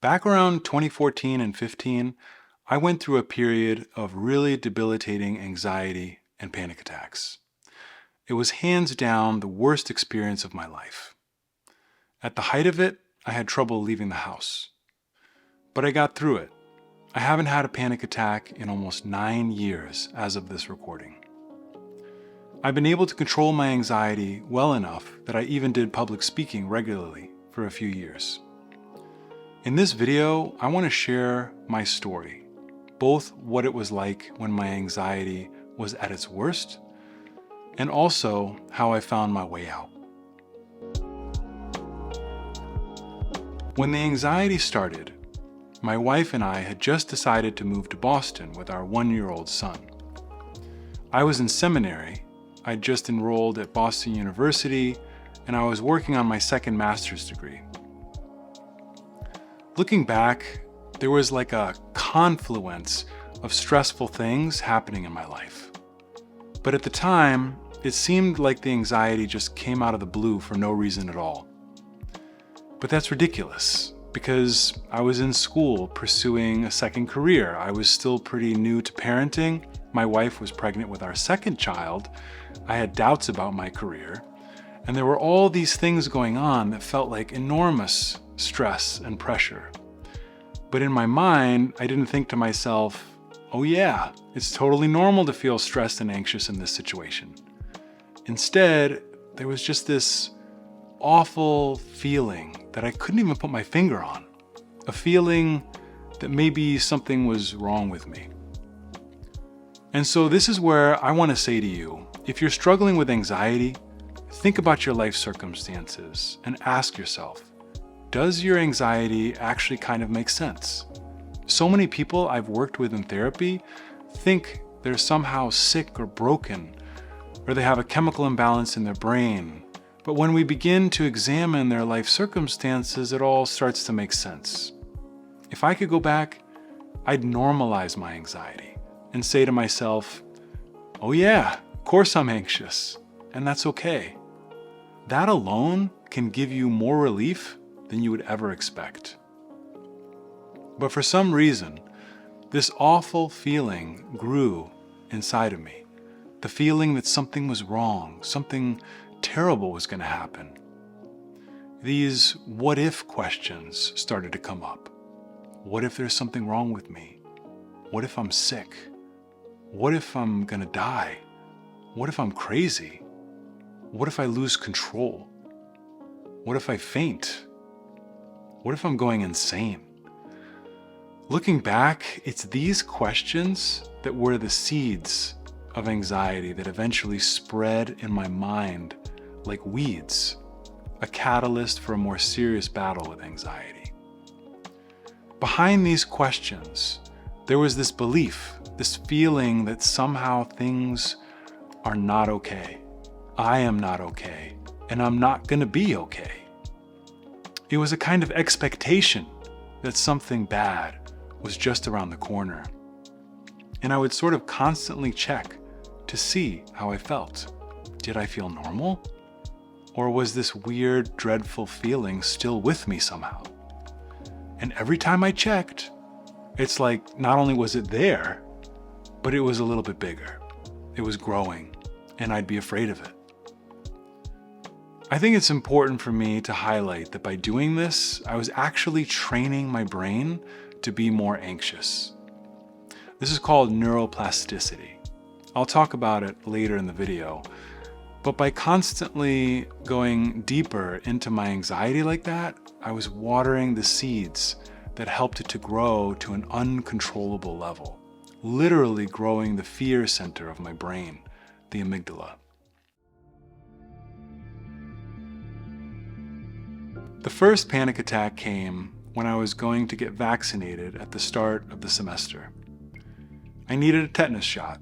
Back around 2014 and 15, I went through a period of really debilitating anxiety and panic attacks. It was hands down the worst experience of my life. At the height of it, I had trouble leaving the house. But I got through it. I haven't had a panic attack in almost 9 years as of this recording. I've been able to control my anxiety well enough that I even did public speaking regularly for a few years. In this video, I want to share my story, both what it was like when my anxiety was at its worst, and also how I found my way out. When the anxiety started, my wife and I had just decided to move to Boston with our 1-year-old son. I was in seminary. I'd just enrolled at Boston University, and I was working on my second master's degree. Looking back, there was like a confluence of stressful things happening in my life. But at the time, it seemed like the anxiety just came out of the blue for no reason at all. But that's ridiculous, because I was in school pursuing a second career. I was still pretty new to parenting. My wife was pregnant with our second child. I had doubts about my career. And there were all these things going on that felt like enormous stress and pressure. But in my mind, I didn't think to myself, oh yeah, it's totally normal to feel stressed and anxious in this situation. Instead, there was just this awful feeling that I couldn't even put my finger on. A feeling that maybe something was wrong with me. And so this is where I want to say to you, if you're struggling with anxiety, think about your life circumstances and ask yourself, does your anxiety actually kind of make sense? So many people I've worked with in therapy think they're somehow sick or broken, or they have a chemical imbalance in their brain. But when we begin to examine their life circumstances, it all starts to make sense. If I could go back, I'd normalize my anxiety and say to myself, oh yeah, of course I'm anxious, and that's okay. That alone can give you more relief than you would ever expect. But for some reason, this awful feeling grew inside of me. The feeling that something was wrong, something terrible was going to happen. These what if questions started to come up. What if there's something wrong with me? What if I'm sick? What if I'm going to die? What if I'm crazy? What if I lose control? What if I faint? What if I'm going insane? Looking back, it's these questions that were the seeds of anxiety that eventually spread in my mind like weeds, a catalyst for a more serious battle with anxiety. Behind these questions, there was this belief, this feeling that somehow things are not okay. I am not okay, and I'm not going to be okay. It was a kind of expectation that something bad was just around the corner. And I would sort of constantly check to see how I felt. Did I feel normal? Or was this weird, dreadful feeling still with me somehow? And every time I checked, it's like not only was it there, but it was a little bit bigger. It was growing, and I'd be afraid of it. I think it's important for me to highlight that by doing this, I was actually training my brain to be more anxious. This is called neuroplasticity. I'll talk about it later in the video. But by constantly going deeper into my anxiety like that, I was watering the seeds that helped it to grow to an uncontrollable level, literally growing the fear center of my brain, the amygdala. The first panic attack came when I was going to get vaccinated at the start of the semester. I needed a tetanus shot.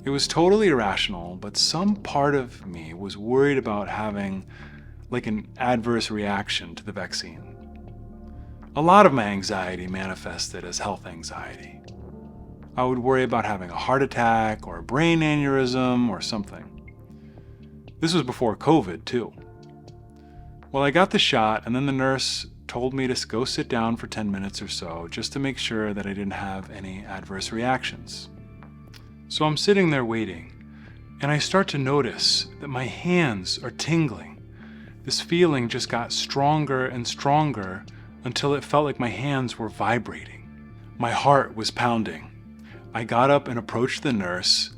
It was totally irrational, but some part of me was worried about having like an adverse reaction to the vaccine. A lot of my anxiety manifested as health anxiety. I would worry about having a heart attack or a brain aneurysm or something. This was before COVID too. Well, I got the shot, and then the nurse told me to go sit down for 10 minutes or so just to make sure that I didn't have any adverse reactions. So I'm sitting there waiting, and I start to notice that my hands are tingling. This feeling just got stronger and stronger until it felt like my hands were vibrating. My heart was pounding. I got up and approached the nurse,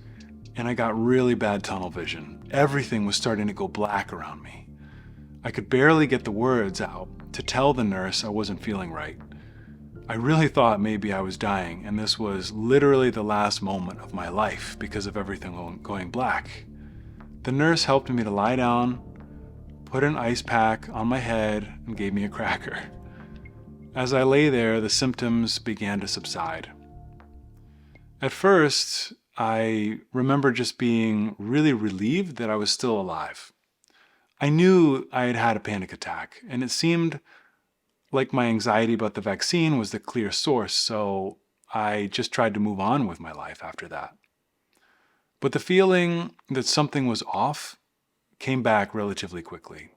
and I got really bad tunnel vision. Everything was starting to go black around me. I could barely get the words out to tell the nurse I wasn't feeling right. I really thought maybe I was dying, and this was literally the last moment of my life because of everything going black. The nurse helped me to lie down, put an ice pack on my head, and gave me a cracker. As I lay there, the symptoms began to subside. At first, I remember just being really relieved that I was still alive. I knew I had had a panic attack, and it seemed like my anxiety about the vaccine was the clear source, so I just tried to move on with my life after that. But the feeling that something was off came back relatively quickly.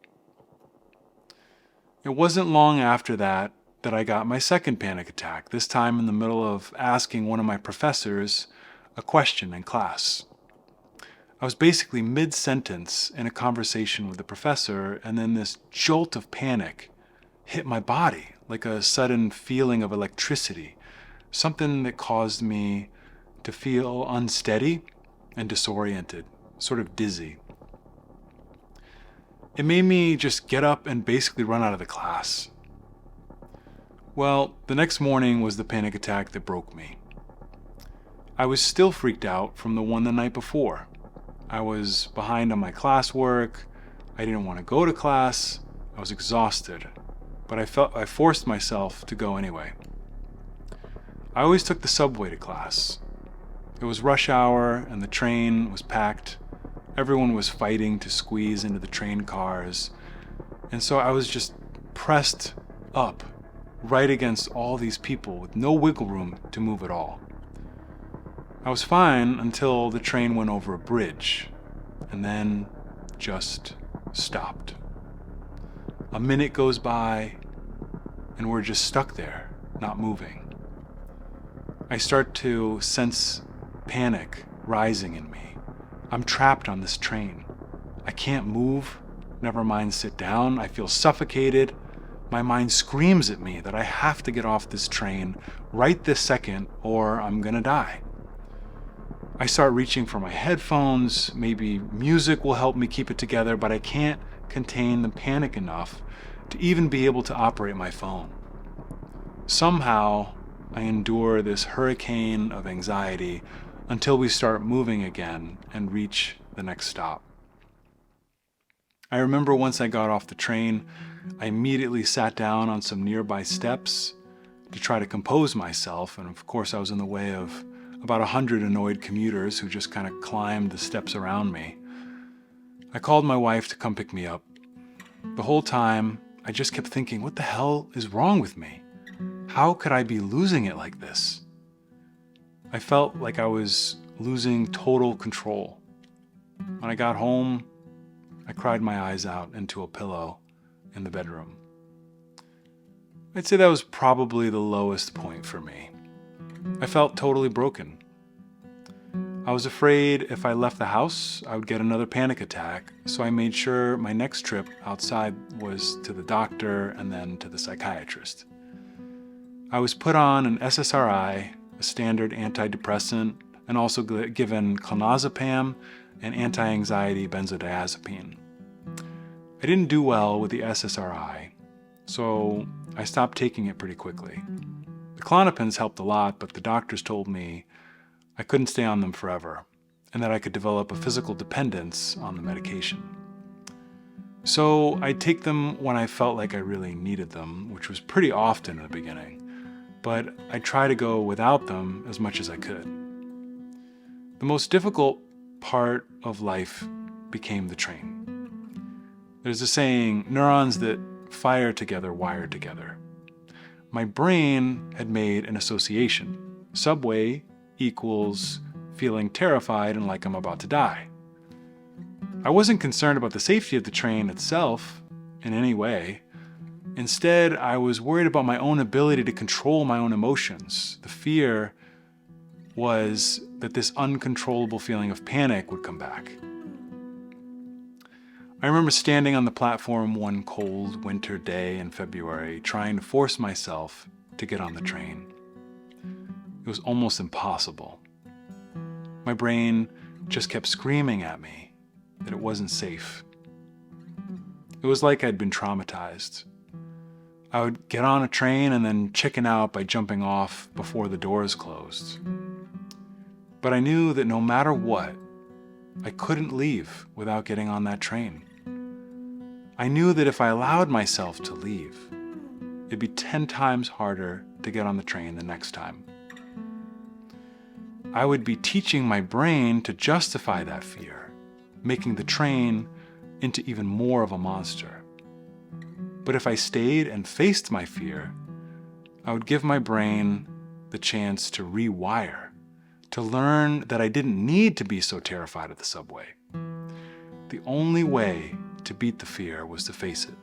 It wasn't long after that I got my second panic attack, this time in the middle of asking one of my professors a question in class. I was basically mid-sentence in a conversation with the professor, and then this jolt of panic hit my body like a sudden feeling of electricity, something that caused me to feel unsteady and disoriented, sort of dizzy. It made me just get up and basically run out of the class. Well, the next morning was the panic attack that broke me. I was still freaked out from the one the night before. I was behind on my classwork. I didn't want to go to class. I was exhausted, but I forced myself to go anyway. I always took the subway to class. It was rush hour and the train was packed. Everyone was fighting to squeeze into the train cars. And so I was just pressed up right against all these people with no wiggle room to move at all. I was fine until the train went over a bridge and then just stopped. A minute goes by and we're just stuck there, not moving. I start to sense panic rising in me. I'm trapped on this train. I can't move, never mind sit down. I feel suffocated. My mind screams at me that I have to get off this train right this second or I'm gonna die. I start reaching for my headphones. Maybe music will help me keep it together, but I can't contain the panic enough to even be able to operate my phone. Somehow, I endure this hurricane of anxiety until we start moving again and reach the next stop. I remember once I got off the train, I immediately sat down on some nearby steps to try to compose myself, and of course I was in the way of about 100 annoyed commuters who just kind of climbed the steps around me. I called my wife to come pick me up. The whole time, I just kept thinking, what the hell is wrong with me? How could I be losing it like this? I felt like I was losing total control. When I got home, I cried my eyes out into a pillow in the bedroom. I'd say that was probably the lowest point for me. I felt totally broken. I was afraid if I left the house, I would get another panic attack, so I made sure my next trip outside was to the doctor and then to the psychiatrist. I was put on an SSRI, a standard antidepressant, and also given clonazepam and anti-anxiety benzodiazepine. I didn't do well with the SSRI, so I stopped taking it pretty quickly. The Klonopins helped a lot, but the doctors told me I couldn't stay on them forever, and that I could develop a physical dependence on the medication. So I'd take them when I felt like I really needed them, which was pretty often in the beginning, but I'd try to go without them as much as I could. The most difficult part of life became the train. There's a saying, neurons that fire together wire together. My brain had made an association. Subway equals feeling terrified and like I'm about to die. I wasn't concerned about the safety of the train itself in any way, Instead, I was worried about my own ability to control my own emotions. The fear was that this uncontrollable feeling of panic would come back. I remember standing on the platform one cold winter day in February, trying to force myself to get on the train. It was almost impossible. My brain just kept screaming at me that it wasn't safe. It was like I'd been traumatized. I would get on a train and then chicken out by jumping off before the doors closed. But I knew that no matter what, I couldn't leave without getting on that train. I knew that if I allowed myself to leave, it'd be 10 times harder to get on the train the next time. I would be teaching my brain to justify that fear, making the train into even more of a monster. But if I stayed and faced my fear, I would give my brain the chance to rewire, to learn that I didn't need to be so terrified of the subway. The only way to beat the fear was to face it.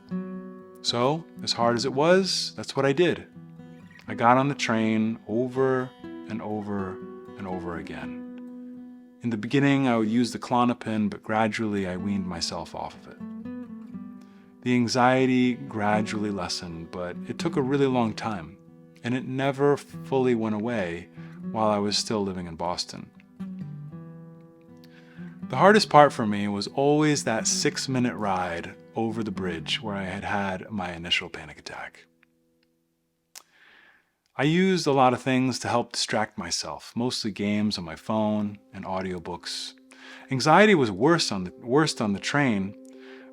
So, as hard as it was, that's what I did. I got on the train over and over and over again. In the beginning, I would use the Klonopin, but gradually I weaned myself off of it. The anxiety gradually lessened, but it took a really long time, and it never fully went away while I was still living in Boston. The hardest part for me was always that 6-minute ride over the bridge where I had had my initial panic attack. I used a lot of things to help distract myself, mostly games on my phone and audiobooks. Anxiety was worst on the train,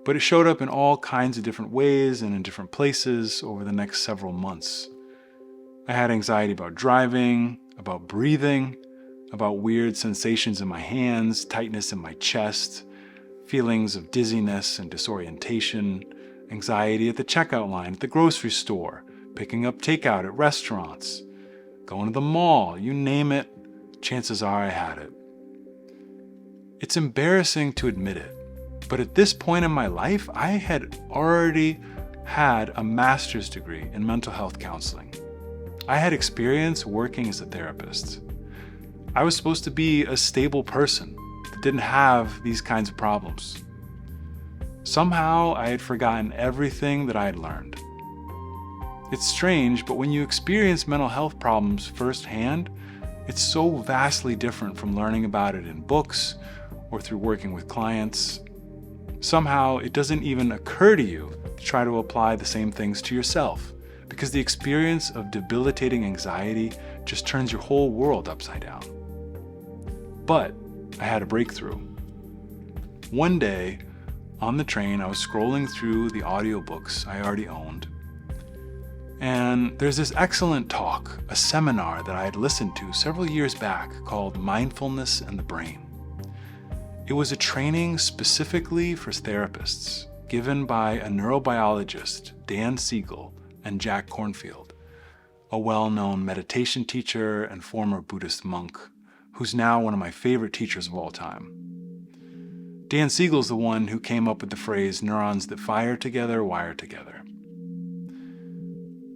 but it showed up in all kinds of different ways and in different places over the next several months. I had anxiety about driving, about breathing, about weird sensations in my hands, tightness in my chest, feelings of dizziness and disorientation, anxiety at the checkout line at the grocery store, picking up takeout at restaurants, going to the mall, you name it, chances are I had it. It's embarrassing to admit it, but at this point in my life, I had already had a master's degree in mental health counseling. I had experience working as a therapist. I was supposed to be a stable person that didn't have these kinds of problems. Somehow, I had forgotten everything that I had learned. It's strange, but when you experience mental health problems firsthand, it's so vastly different from learning about it in books or through working with clients. Somehow, it doesn't even occur to you to try to apply the same things to yourself, because the experience of debilitating anxiety just turns your whole world upside down. But I had a breakthrough. One day, on the train, I was scrolling through the audiobooks I already owned, and there's this excellent talk, a seminar that I had listened to several years back called Mindfulness and the Brain. It was a training specifically for therapists, given by a neurobiologist, Dan Siegel, and Jack Kornfield, a well-known meditation teacher and former Buddhist monk, who's now one of my favorite teachers of all time. Dan Siegel's the one who came up with the phrase, neurons that fire together, wire together.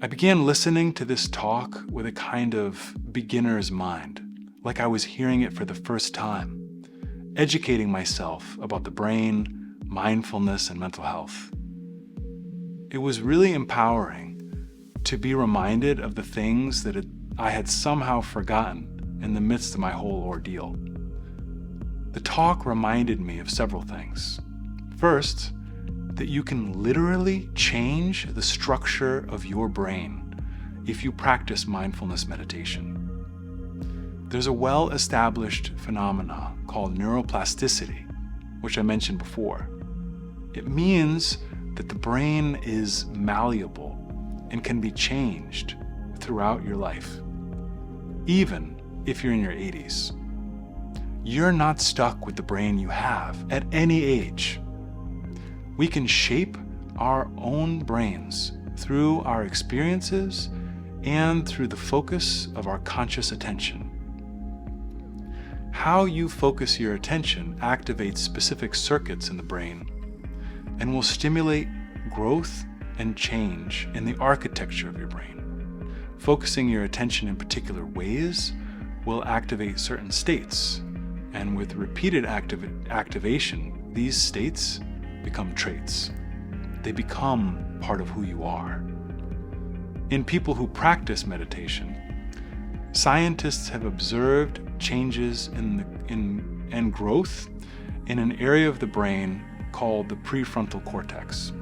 I began listening to this talk with a kind of beginner's mind, like I was hearing it for the first time, educating myself about the brain, mindfulness, and mental health. It was really empowering to be reminded of the things that I had somehow forgotten in the midst of my whole ordeal. The talk reminded me of several things. First, that you can literally change the structure of your brain if you practice mindfulness meditation. There's a well-established phenomenon called neuroplasticity, which I mentioned before. It means that the brain is malleable and can be changed throughout your life, even if you're in your 80s. You're not stuck with the brain you have at any age. We can shape our own brains through our experiences and through the focus of our conscious attention. How you focus your attention activates specific circuits in the brain and will stimulate growth and change in the architecture of your brain. Focusing your attention in particular ways will activate certain states, and with repeated activation, these states become traits. They become part of who you are. In people who practice meditation, scientists have observed changes in growth in an area of the brain called the prefrontal cortex,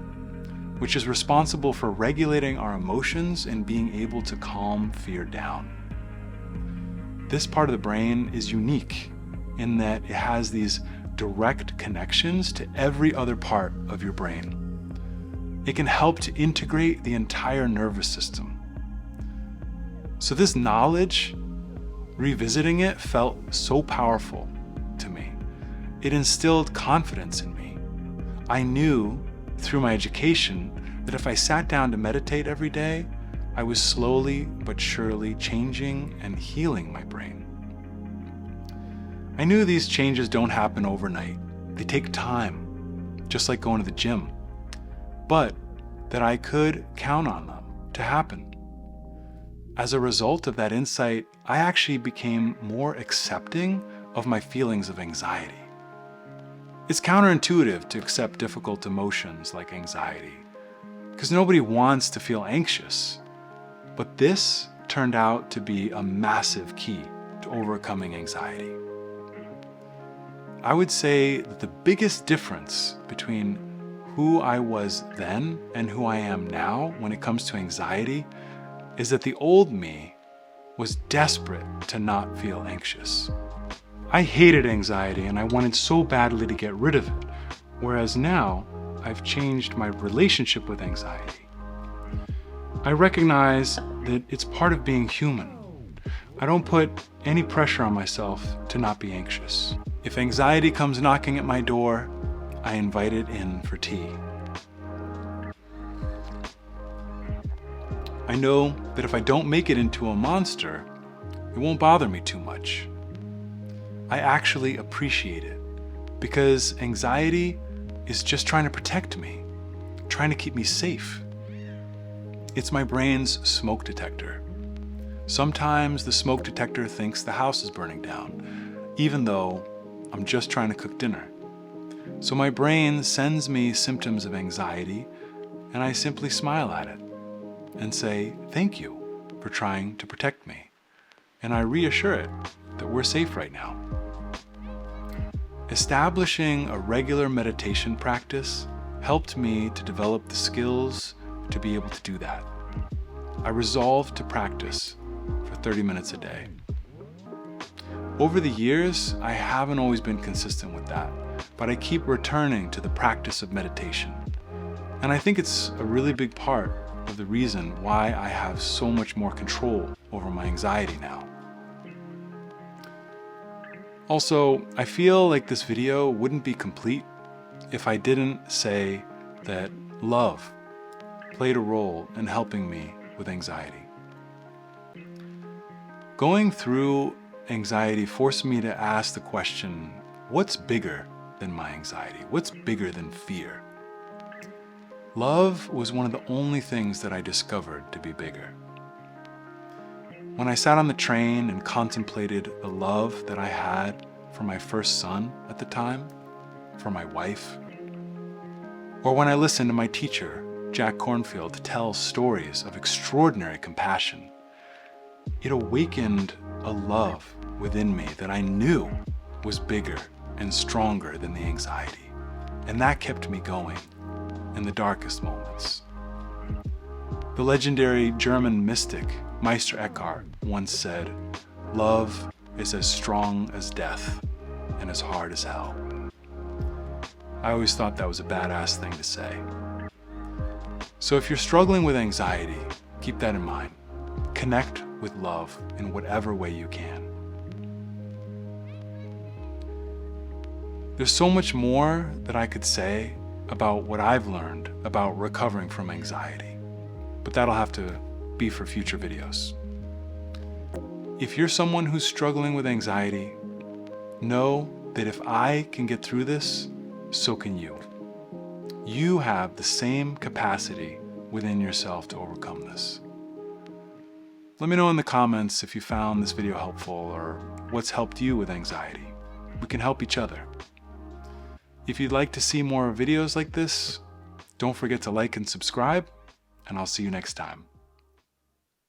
which is responsible for regulating our emotions and being able to calm fear down. This part of the brain is unique in that it has these direct connections to every other part of your brain. It can help to integrate the entire nervous system. So this knowledge, revisiting it, felt so powerful to me. It instilled confidence in me. I knew through my education that if I sat down to meditate every day, I was slowly but surely changing and healing my brain. I knew these changes don't happen overnight. They take time, just like going to the gym, but that I could count on them to happen. As a result of that insight, I actually became more accepting of my feelings of anxiety. It's counterintuitive to accept difficult emotions like anxiety, because nobody wants to feel anxious. But this turned out to be a massive key to overcoming anxiety. I would say that the biggest difference between who I was then and who I am now when it comes to anxiety is that the old me was desperate to not feel anxious. I hated anxiety and I wanted so badly to get rid of it, whereas now I've changed my relationship with anxiety. I recognize that it's part of being human. I don't put any pressure on myself to not be anxious. If anxiety comes knocking at my door, I invite it in for tea. I know that if I don't make it into a monster, it won't bother me too much. I actually appreciate it because anxiety is just trying to protect me, trying to keep me safe. It's my brain's smoke detector. Sometimes the smoke detector thinks the house is burning down, even though I'm just trying to cook dinner. So my brain sends me symptoms of anxiety, and I simply smile at it and say, thank you for trying to protect me. And I reassure it that we're safe right now. Establishing a regular meditation practice helped me to develop the skills to be able to do that. I resolved to practice for 30 minutes a day. Over the years, I haven't always been consistent with that, but I keep returning to the practice of meditation. And I think it's a really big part of the reason why I have so much more control over my anxiety now. Also, I feel like this video wouldn't be complete if I didn't say that love played a role in helping me with anxiety. Going through anxiety forced me to ask the question, what's bigger than my anxiety? What's bigger than fear? Love was one of the only things that I discovered to be bigger. When I sat on the train and contemplated the love that I had for my first son at the time, for my wife, or when I listened to my teacher, Jack Cornfield, tell stories of extraordinary compassion, it awakened a love within me that I knew was bigger and stronger than the anxiety, and that kept me going in the darkest moments. The legendary German mystic Meister Eckhart once said, "Love is as strong as death and as hard as hell." I always thought that was a badass thing to say. So if you're struggling with anxiety, keep that in mind. Connect with love in whatever way you can. There's so much more that I could say about what I've learned about recovering from anxiety, but that'll have to be for future videos. If you're someone who's struggling with anxiety, know that if I can get through this, so can you. You have the same capacity within yourself to overcome this. Let me know in the comments if you found this video helpful or what's helped you with anxiety. We can help each other. If you'd like to see more videos like this, don't forget to like and subscribe, and I'll see you next time.